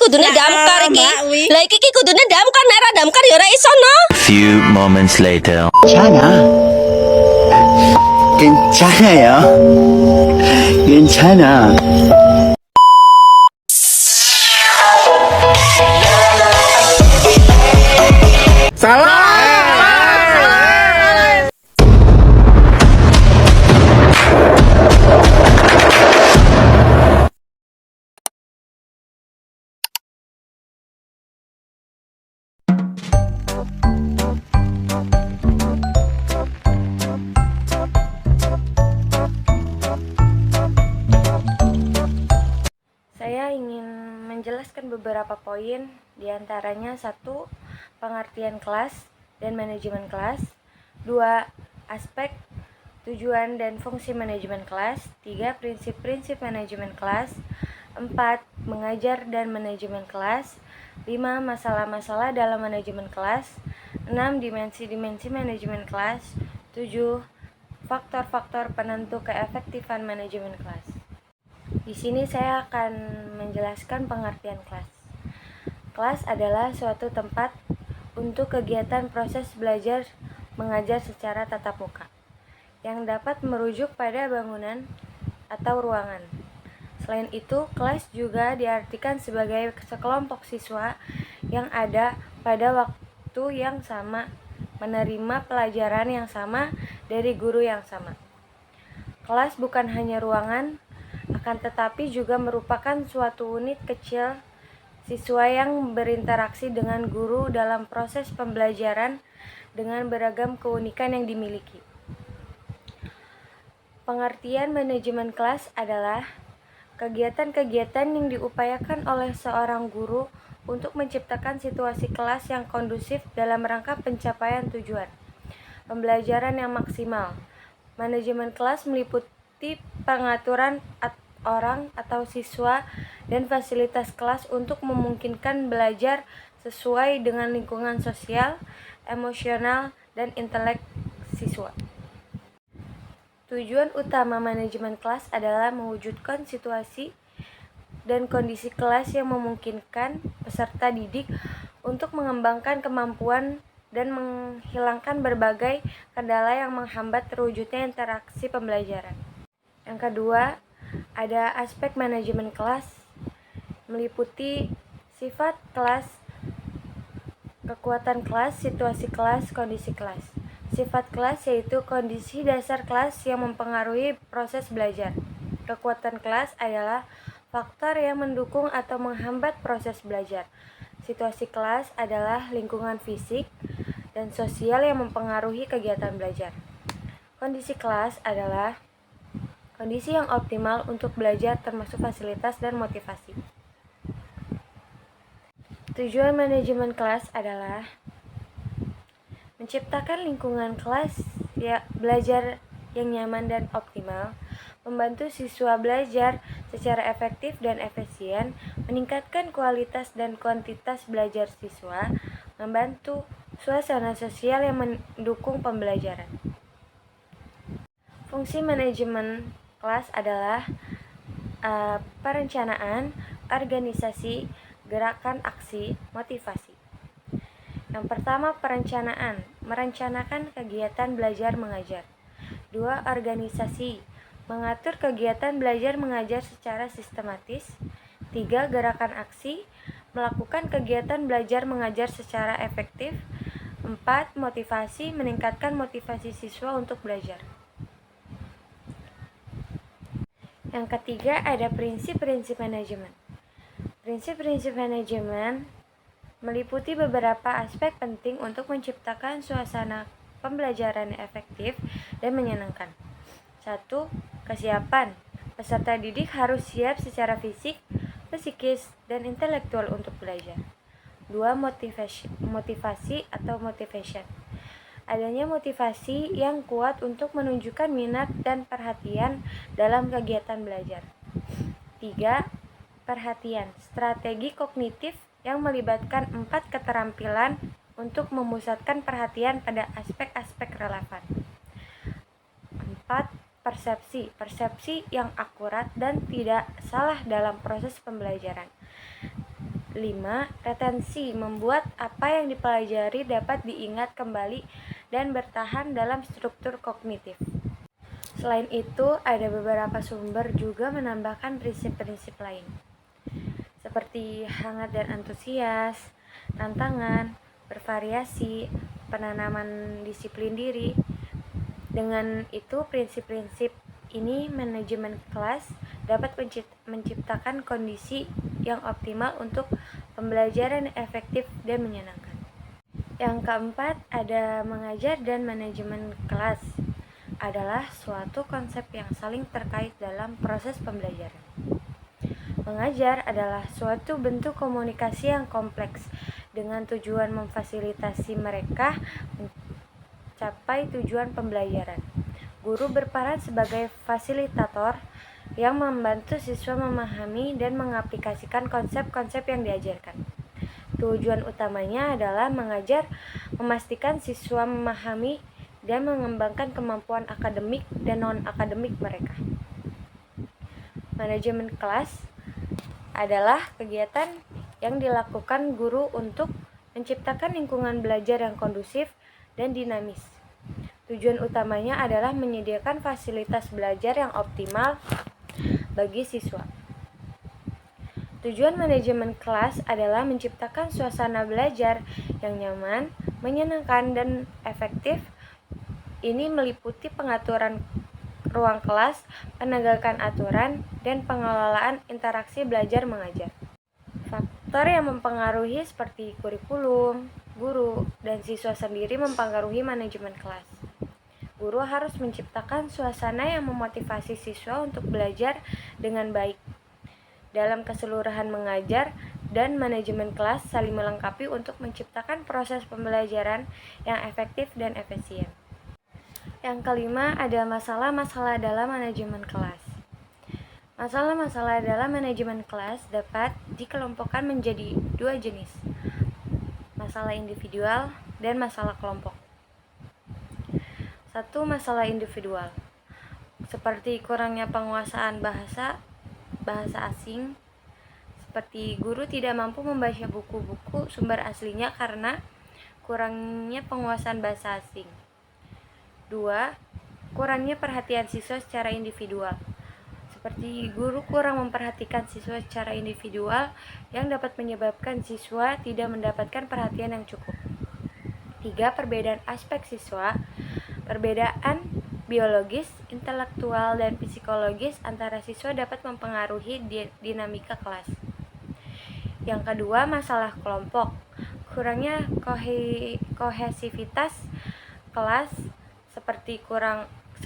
kudune damkar iki. Lah iki kudune damkar, nek ora damkar ya ora iso no. Few moments later. 괜찮아. 괜찮아요. 괜찮아. Saya ingin menjelaskan beberapa poin, diantaranya 1. Pengertian kelas dan manajemen kelas. 2. Aspek, tujuan dan fungsi manajemen kelas. 3. Prinsip-prinsip manajemen kelas. 4. Mengajar dan manajemen kelas. 5. Masalah-masalah dalam manajemen kelas. 6. Dimensi-dimensi manajemen kelas. 7. Faktor-faktor penentu keefektifan manajemen kelas. Di sini saya akan menjelaskan pengertian kelas. Kelas adalah suatu tempat untuk kegiatan proses belajar mengajar secara tatap muka, yang dapat merujuk pada bangunan atau ruangan. Selain itu, kelas juga diartikan sebagai sekelompok siswa yang ada pada waktu yang sama, menerima pelajaran yang sama dari guru yang sama. Kelas bukan hanya ruangan, akan tetapi juga merupakan suatu unit kecil siswa yang berinteraksi dengan guru dalam proses pembelajaran dengan beragam keunikan yang dimiliki. Pengertian manajemen kelas adalah kegiatan-kegiatan yang diupayakan oleh seorang guru untuk menciptakan situasi kelas yang kondusif dalam rangka pencapaian tujuan pembelajaran yang maksimal. Manajemen kelas meliputi pengaturan orang atau siswa dan fasilitas kelas untuk memungkinkan belajar sesuai dengan lingkungan sosial, emosional, dan intelek siswa. Tujuan utama manajemen kelas adalah mewujudkan situasi dan kondisi kelas yang memungkinkan peserta didik untuk mengembangkan kemampuan dan menghilangkan berbagai kendala yang menghambat terwujudnya interaksi pembelajaran. Yang kedua, ada aspek manajemen kelas, meliputi sifat kelas, kekuatan kelas, situasi kelas, kondisi kelas. Sifat kelas yaitu kondisi dasar kelas yang mempengaruhi proses belajar. Kekuatan kelas adalah faktor yang mendukung atau menghambat proses belajar. Situasi kelas adalah lingkungan fisik dan sosial yang mempengaruhi kegiatan belajar. Kondisi kelas adalah kondisi yang optimal untuk belajar termasuk fasilitas dan motivasi. Tujuan manajemen kelas adalah menciptakan lingkungan kelas belajar yang nyaman dan optimal, membantu siswa belajar secara efektif dan efisien, meningkatkan kualitas dan kuantitas belajar siswa, membantu suasana sosial yang mendukung pembelajaran. Fungsi manajemen kelas adalah perencanaan, organisasi, gerakan aksi, motivasi. Yang pertama, perencanaan, merencanakan kegiatan belajar mengajar. 2. Organisasi, mengatur kegiatan belajar mengajar secara sistematis. 3. Gerakan aksi, melakukan kegiatan belajar mengajar secara efektif. 4. Motivasi, meningkatkan motivasi siswa untuk belajar. Yang ketiga, ada prinsip-prinsip manajemen. Prinsip-prinsip manajemen meliputi beberapa aspek penting untuk menciptakan suasana pembelajaran efektif dan menyenangkan. 1. Kesiapan. Peserta didik harus siap secara fisik, psikis, dan intelektual untuk belajar. 2. Motivasi atau motivation. Adanya motivasi yang kuat untuk menunjukkan minat dan perhatian dalam kegiatan belajar. 3. Perhatian. Strategi kognitif yang melibatkan 4 keterampilan untuk memusatkan perhatian pada aspek-aspek relevan. 4. Persepsi. Persepsi yang akurat dan tidak salah dalam proses pembelajaran. 5. Retensi membuat apa yang dipelajari dapat diingat kembali dan bertahan dalam struktur kognitif. Selain itu, ada beberapa sumber juga menambahkan prinsip-prinsip lain, seperti hangat dan antusias, tantangan, bervariasi, penanaman disiplin diri. Dengan itu, prinsip-prinsip ini manajemen kelas dapat menciptakan kondisi yang optimal untuk pembelajaran yang efektif dan menyenangkan. Yang keempat, ada mengajar dan manajemen kelas adalah suatu konsep yang saling terkait dalam proses pembelajaran. Mengajar adalah suatu bentuk komunikasi yang kompleks dengan tujuan memfasilitasi mereka mencapai tujuan pembelajaran. Guru berperan sebagai fasilitator yang membantu siswa memahami dan mengaplikasikan konsep-konsep yang diajarkan. Tujuan utamanya adalah mengajar, memastikan siswa memahami dan mengembangkan kemampuan akademik dan non-akademik mereka. Manajemen kelas adalah kegiatan yang dilakukan guru untuk menciptakan lingkungan belajar yang kondusif dan dinamis. Tujuan utamanya adalah menyediakan fasilitas belajar yang optimal bagi siswa. Tujuan manajemen kelas adalah menciptakan suasana belajar yang nyaman, menyenangkan, dan efektif. Ini meliputi pengaturan ruang kelas, penegakan aturan, dan pengelolaan interaksi belajar mengajar. Faktor yang mempengaruhi seperti kurikulum, guru, dan siswa sendiri mempengaruhi manajemen kelas. Guru harus menciptakan suasana yang memotivasi siswa untuk belajar dengan baik. Dalam keseluruhan, mengajar dan manajemen kelas saling melengkapi untuk menciptakan proses pembelajaran yang efektif dan efisien. Yang kelima, ada masalah-masalah dalam manajemen kelas. Masalah-masalah dalam manajemen kelas dapat dikelompokkan menjadi dua jenis, masalah individual dan masalah kelompok. 1. Masalah individual, seperti kurangnya penguasaan bahasa asing, seperti guru tidak mampu membaca buku-buku sumber aslinya karena kurangnya penguasaan bahasa asing. 2. Kurangnya perhatian siswa secara individual, seperti guru kurang memperhatikan siswa secara individual yang dapat menyebabkan siswa tidak mendapatkan perhatian yang cukup. 3. Perbedaan aspek siswa, perbedaan biologis, intelektual, dan psikologis antara siswa dapat mempengaruhi dinamika kelas. Yang kedua, masalah kelompok, kurangnya kohesivitas kelas,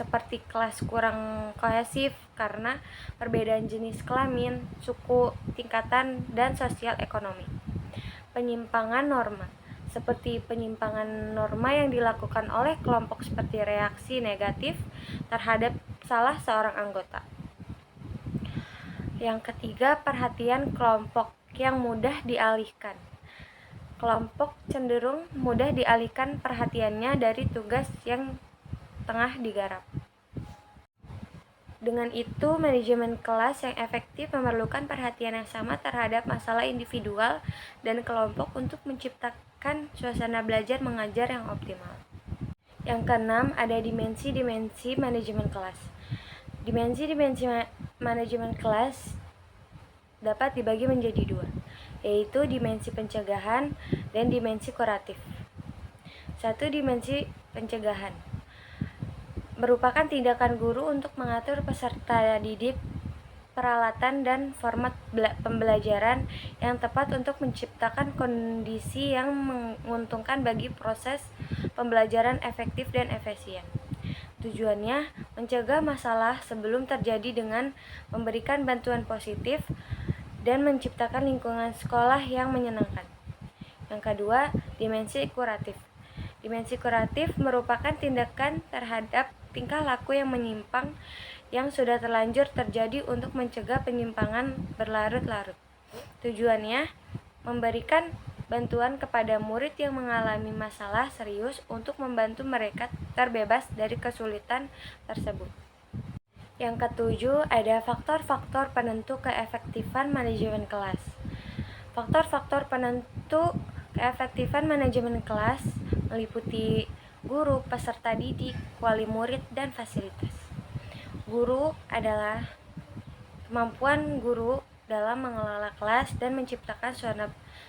seperti kelas kurang kohesif karena perbedaan jenis kelamin, suku, tingkatan, dan sosial ekonomi. Penyimpangan norma, seperti penyimpangan norma yang dilakukan oleh kelompok seperti reaksi negatif terhadap salah seorang anggota. Yang ketiga, perhatian kelompok yang mudah dialihkan. Kelompok cenderung mudah dialihkan perhatiannya dari tugas yang tengah digarap. Dengan itu, manajemen kelas yang efektif memerlukan perhatian yang sama terhadap masalah individual dan kelompok untuk menciptakan suasana belajar mengajar yang optimal. Yang keenam, ada dimensi-dimensi manajemen kelas. Dimensi-dimensi manajemen kelas dapat dibagi menjadi dua, yaitu dimensi pencegahan dan dimensi kuratif. 1. Dimensi pencegahan merupakan tindakan guru untuk mengatur peserta didik, peralatan, dan format pembelajaran yang tepat untuk menciptakan kondisi yang menguntungkan bagi proses pembelajaran efektif dan efisien. Tujuannya mencegah masalah sebelum terjadi dengan memberikan bantuan positif dan menciptakan lingkungan sekolah yang menyenangkan. Yang kedua, dimensi kuratif. Dimensi kuratif merupakan tindakan terhadap tingkah laku yang menyimpang yang sudah terlanjur terjadi untuk mencegah penyimpangan berlarut-larut. Tujuannya memberikan bantuan kepada murid yang mengalami masalah serius untuk membantu mereka terbebas dari kesulitan tersebut. Yang ketujuh, ada faktor-faktor penentu keefektifan manajemen kelas. Faktor-faktor penentu keefektifan manajemen kelas meliputi guru, peserta didik, wali murid, dan fasilitas. Guru adalah kemampuan guru dalam mengelola kelas dan menciptakan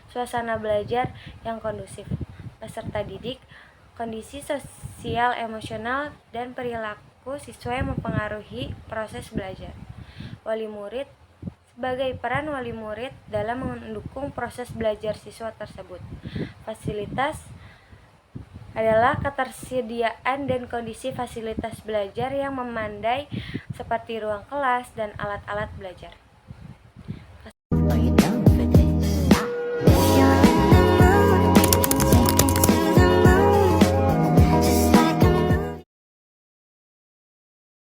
suasana belajar yang kondusif. Peserta didik, kondisi sosial, emosional, dan perilaku siswa yang mempengaruhi proses belajar. Wali murid, sebagai peran wali murid dalam mendukung proses belajar siswa tersebut. Fasilitas adalah ketersediaan dan kondisi fasilitas belajar yang memadai seperti ruang kelas dan alat-alat belajar.